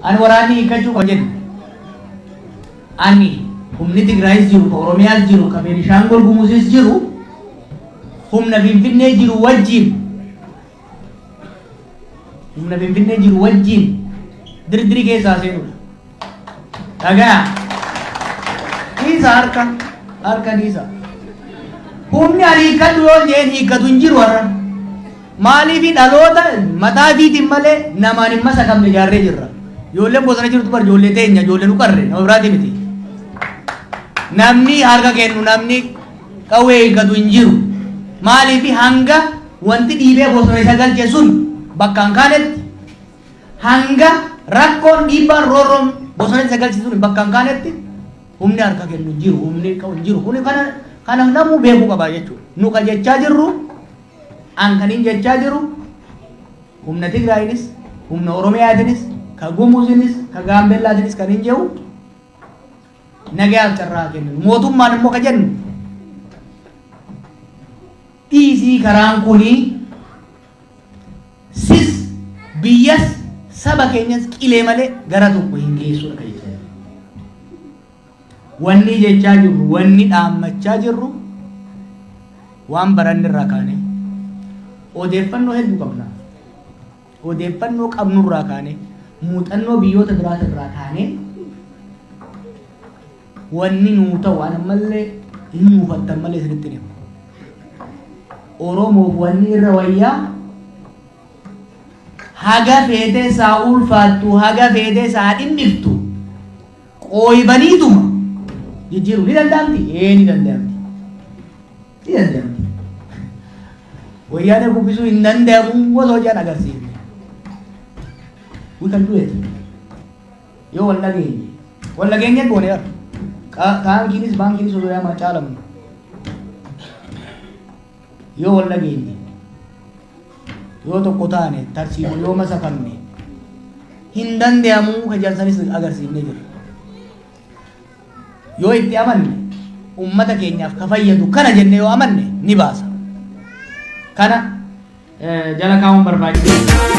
An waraani hiikachuu qaba jenna. Ani humni Tigraayis jiru, ka Oromiyaas jiru, ka Beenishaangul Gumuuzis jiru, humna Finfinnee jiru wajjin. Humna Finfinnee jiru wajjin dirdiri keessaa seenudha. Dhagaa. Dhiisa harka dhiisa. Humni ani hiikkadhu yoo jeen hiikkatu hin jiru har'a. Maaliif dhaloota mataa fiitiin malee namaan hin masakamne ijaarree jirra. Ijoolleen bosona jirtu bar ijoollee teenya ijoollee nu qarre nama biraati miti. Namni harka kennu namni qawwee hiikkatu hin jiru. Maaliif hanga wanti dhiibee bosona isa galche sun bakka hin kaanetti hanga rakkoon dhiibbaan roorroon bosona isa galche sun bakka hin kaanetti humni harka kennu hin jiru humni qabu hin jiru. Kuni kana namuu beekuu qaba jechuudha. Nu kan jechaa jirru an kanin jechaa jiru humna Tigraayinis humna Oromiyaatinis ka Gumuuzinis ka Gaambeellaatinis kan hin jiru nagayaaf carraa kennu. Mootummaan immoo ka jennu dhiisii karaan kunii sis biyyas saba keenyas qilee malee gara tokko hin geessudha kan jechaa jiru. Wanni jechaa jirru wanni dhaammachaa jirru waan baranni irraa kaane odeeffannoo hedduu qabna. Odeeffannoo qabnurraa kaane muuxannoo biyyoota biraata irraa kaane wanni nuu ta'u waan ammallee hin muufattan malee isinitti himu. Oromoof wanni irra wayyaa haga feetee isaa ulfaattu haga feetee isaa dhimmiftu qooybaniituma jijjiiruu ni danda'amti? Ni danda'amti. Ni danda'amti. Wayyaanee buqqisuu hin danda'amu osoo hojii agarsiifne. We can do it. Yoo wal dhageenye boone yaa. Kaankiinis baankiinis osoo yaa caalamu. Yoo wal dhageenye. Yoo tokko taane tarsiimu yoo masakamne hin danda'amu ka jalsanis agarsiifne jira. Yoo itti amanne ummata keenyaaf ka fayyadu kana jenne yoo amanne ni baasa. Kana jala kaa'uun barbaachisa.